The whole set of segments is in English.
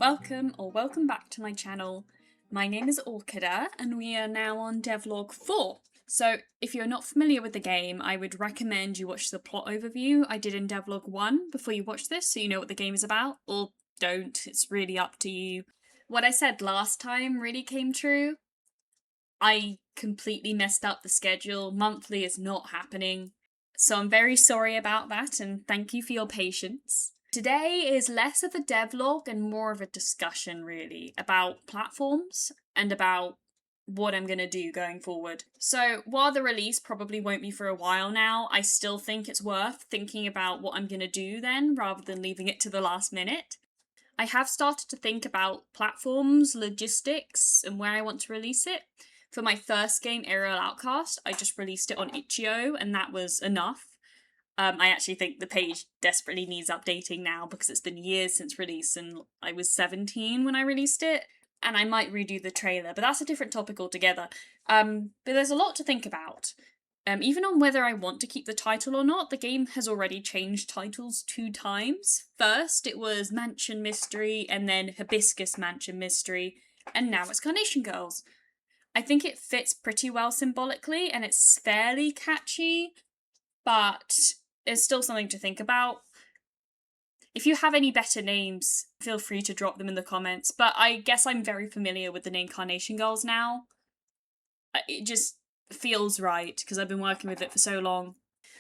welcome back to my channel. My name is Orchida and we are now on Devlog 4. So if you're not familiar with the game, I would recommend you watch the plot overview I did in Devlog 1 before you watch this so you know what the game is about, or don't, it's really up to you. What I said last time really came true. I completely messed up the schedule, monthly is not happening. So I'm very sorry about that and thank you for your patience. Today is less of a devlog and more of a discussion, really, about platforms and about what I'm going to do going forward. So while the release probably won't be for a while now, I still think it's worth thinking about what I'm going to do then, rather than leaving it to the last minute. I have started to think about platforms, logistics, and where I want to release it. For my first game, Aerial Outcast, I just released it on itch.io, and that was enough. I actually think the page desperately needs updating now because it's been years since release and I was 17 when I released it, and I might redo the trailer, but that's a different topic altogether. But there's a lot to think about. Even on whether I want to keep the title or not, the game has already changed titles 2 times. First, it was Mansion Mystery, and then Hibiscus Mansion Mystery, and now it's Carnation Girls. I think it fits pretty well symbolically, and it's fairly catchy, but it's still something to think about. If you have any better names, feel free to drop them in the comments, but I guess I'm very familiar with the name Carnation Girls now. It just feels right, because I've been working with it for so long.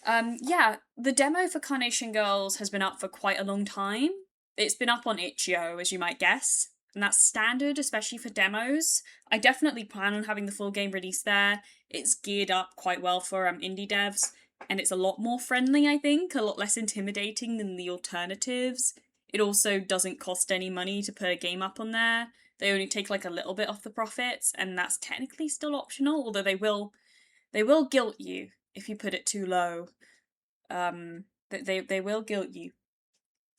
Yeah, the demo for Carnation Girls has been up for quite a long time. It's been up on itch.io, as you might guess, and that's standard, especially for demos. I definitely plan on having the full game released there. It's geared up quite well for indie devs, and it's a lot more friendly, I think, a lot less intimidating than the alternatives. It also doesn't cost any money to put a game up on there. They only take like a little bit off the profits, and that's technically still optional, although they will guilt you if you put it too low. They will guilt you.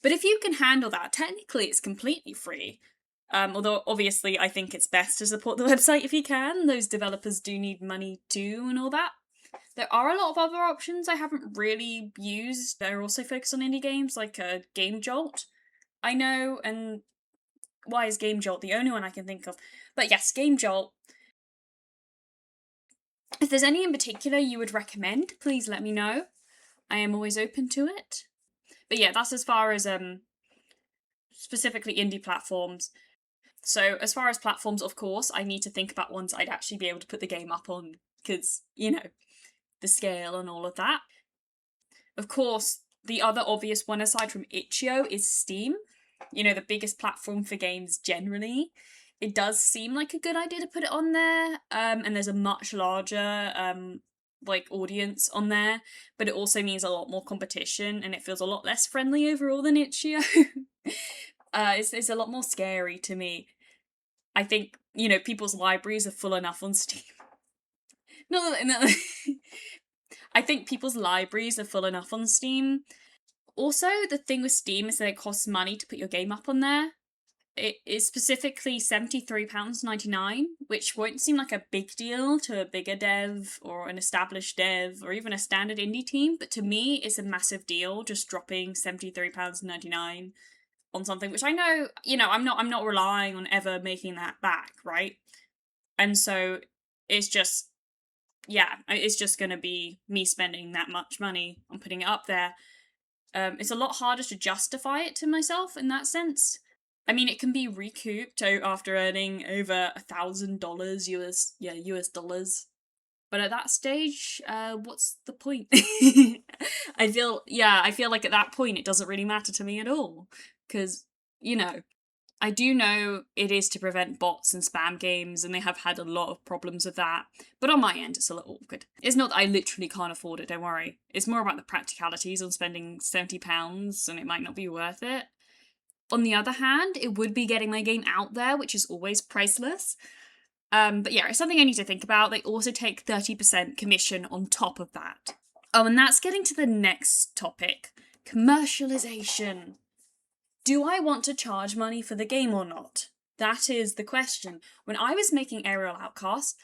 But if you can handle that, technically it's completely free. Although obviously I think it's best to support the website if you can. Those developers do need money too and all that. There are a lot of other options I haven't really used. They're also focused on indie games, like Game Jolt. I know, and why is Game Jolt the only one I can think of? But yes, Game Jolt. If there's any in particular you would recommend, please let me know. I am always open to it. But yeah, that's as far as specifically indie platforms. So as far as platforms, of course, I need to think about ones I'd actually be able to put the game up on, because, you know, the scale and all of that. Of course, the other obvious one aside from itch.io is Steam. You know, the biggest platform for games generally. It does seem like a good idea to put it on there, and there's a much larger like audience on there, but it also means a lot more competition and it feels a lot less friendly overall than itch.io. It's a lot more scary to me. I think, you know, people's libraries are full enough on Steam. No. I think people's libraries are full enough on Steam. Also, the thing with Steam is that it costs money to put your game up on there. It is specifically £73.99, which won't seem like a big deal to a bigger dev or an established dev or even a standard indie team, but to me it's a massive deal just dropping £73.99 on something which I know, you know, I'm not relying on ever making that back, right? And so it's just, yeah, it's just going to be me spending that much money on putting it up there. It's a lot harder to justify it to myself in that sense. I mean, it can be recouped after earning over $1,000 US dollars. But at that stage, what's the point? I feel like at that point it doesn't really matter to me at all. Because, you know, I do know it is to prevent bots and spam games, and they have had a lot of problems with that. But on my end, it's a little awkward. It's not that I literally can't afford it, don't worry. It's more about the practicalities of spending £70 and it might not be worth it. On the other hand, it would be getting my game out there, which is always priceless. But yeah, it's something I need to think about. They also take 30% commission on top of that. Oh, and that's getting to the next topic. Commercialization. Do I want to charge money for the game or not? That is the question. When I was making Aerial Outcast,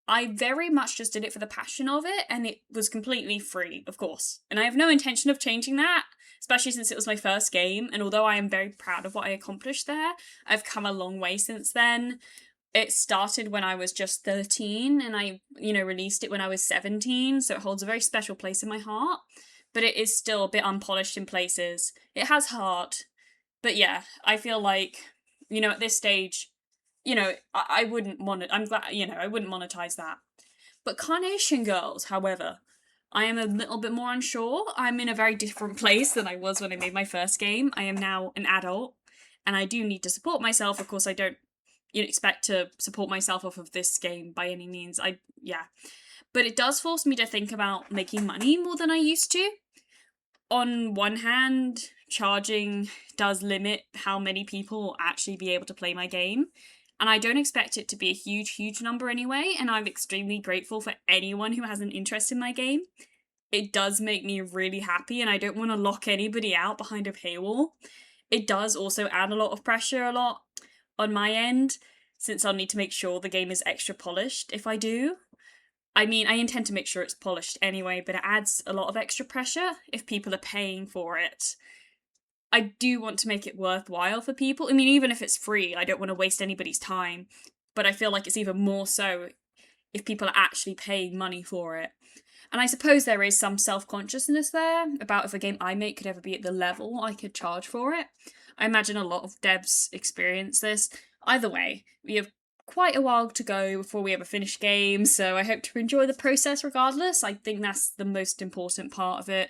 I very much just did it for the passion of it, and it was completely free, of course. And I have no intention of changing that, especially since it was my first game. And although I am very proud of what I accomplished there, I've come a long way since then. It started when I was just 13 and I, released it when I was 17. So it holds a very special place in my heart, but it is still a bit unpolished in places. It has heart, but yeah, I feel like, at this stage, I wouldn't I'm glad, I wouldn't monetize that. But Carnation Girls, however, I am a little bit more unsure. I'm in a very different place than I was when I made my first game. I am now an adult, and I do need to support myself. Of course, I don't expect to support myself off of this game by any means. But it does force me to think about making money more than I used to. On one hand, charging does limit how many people will actually be able to play my game. And I don't expect it to be a huge number anyway, and I'm extremely grateful for anyone who has an interest in my game. It does make me really happy, and I don't want to lock anybody out behind a paywall. It does also add a lot of pressure on my end, since I'll need to make sure the game is extra polished if I do. I mean, I intend to make sure it's polished anyway, but it adds a lot of extra pressure if people are paying for it. I do want to make it worthwhile for people. I mean, even if it's free, I don't want to waste anybody's time, but I feel like it's even more so if people are actually paying money for it. And I suppose there is some self-consciousness there about if a game I make could ever be at the level I could charge for it. I imagine a lot of devs experience this. Either way, we have quite a while to go before we have a finished game, so I hope to enjoy the process regardless. I think that's the most important part of it,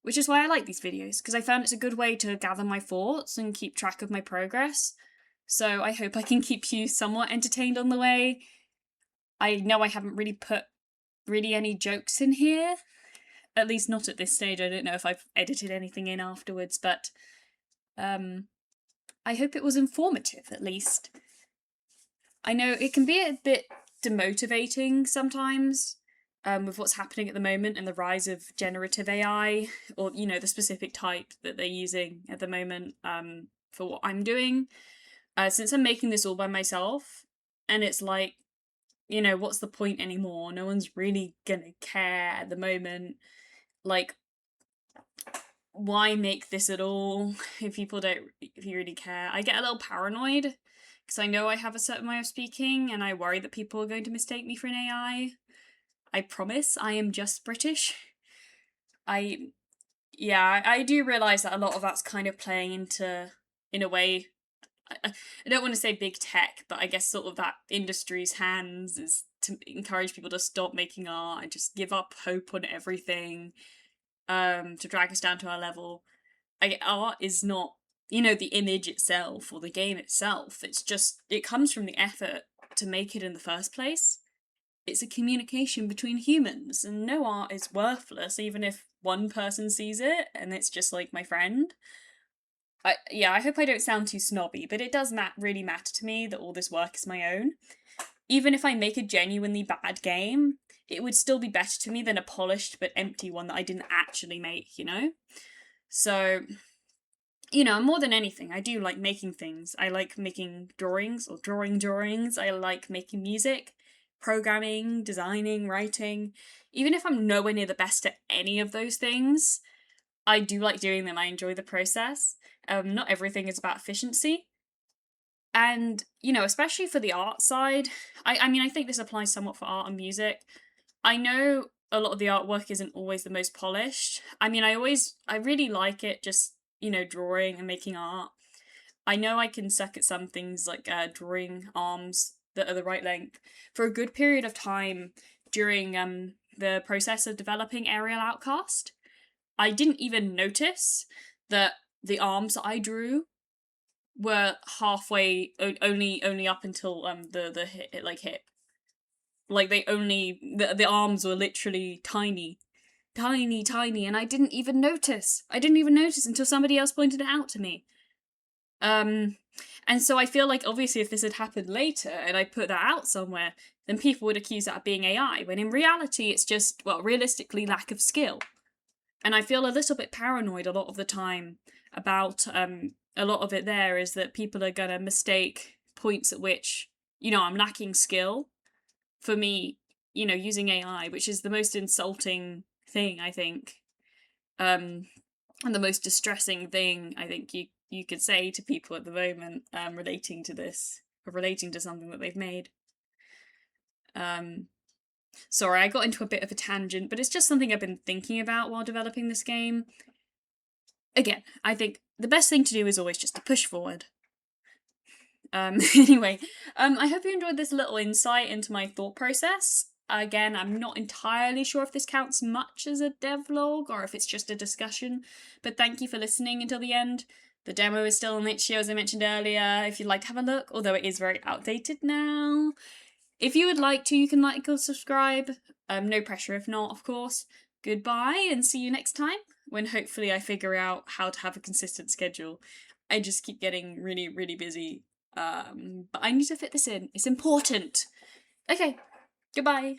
which is why I like these videos, because I found it's a good way to gather my thoughts and keep track of my progress. So I hope I can keep you somewhat entertained on the way. I know I haven't really put any jokes in here, at least not at this stage. I don't know if I've edited anything in afterwards, but I hope it was informative, at least. I know it can be a bit demotivating sometimes, with what's happening at the moment and the rise of generative AI, or, the specific type that they're using at the moment, for what I'm doing. Since I'm making this all by myself, and it's like, what's the point anymore? No one's really gonna care at the moment. Like, why make this at all if you really care? I get a little paranoid because I know I have a certain way of speaking and I worry that people are going to mistake me for an AI. I promise I am just British. I do realise that a lot of that's kind of playing into, in a way, I don't want to say big tech, but I guess sort of that industry's hands is to encourage people to stop making art and just give up hope on everything, to drag us down to our level. Art is not, the image itself or the game itself. It's just, it comes from the effort to make it in the first place. It's a communication between humans, and no art is worthless, even if one person sees it and it's just like my friend. I hope I don't sound too snobby, but it does really matter to me that all this work is my own. Even if I make a genuinely bad game, it would still be better to me than a polished but empty one that I didn't actually make, So, more than anything, I do like making things. I like making drawings or drawing drawings. I like making music, programming, designing, writing. Even if I'm nowhere near the best at any of those things, I do like doing them. I enjoy the process. Not everything is about efficiency. And, especially for the art side, I mean, I think this applies somewhat for art and music. I know a lot of the artwork isn't always the most polished. I mean, I really like it, just, drawing and making art. I know I can suck at some things like drawing arms that are the right length. For a good period of time during the process of developing Aerial Outcast, I didn't even notice that the arms that I drew were halfway only up until the hip. Like the arms were literally tiny, and I didn't even notice. I didn't even notice until somebody else pointed it out to me. And so I feel like obviously if this had happened later and I put that out somewhere, then people would accuse that of being AI, when in reality it's just, well, realistically lack of skill. And I feel a little bit paranoid a lot of the time about a lot of it there is that people are gonna mistake points at which, I'm lacking skill for me, using AI, which is the most insulting thing, I think. and the most distressing thing I think you could say to people at the moment, relating to this, or relating to something that they've made. Sorry, I got into a bit of a tangent, but it's just something I've been thinking about while developing this game. Again, I think the best thing to do is always just to push forward. Anyway, I hope you enjoyed this little insight into my thought process. Again, I'm not entirely sure if this counts much as a devlog or if it's just a discussion, but thank you for listening until the end. The demo is still on itch.io, as I mentioned earlier, if you'd like to have a look, although it is very outdated now. If you would like to, you can like or subscribe. No pressure if not, of course. Goodbye, and see you next time, when hopefully I figure out how to have a consistent schedule. I just keep getting really, really busy. But I need to fit this in. It's important. Okay, goodbye.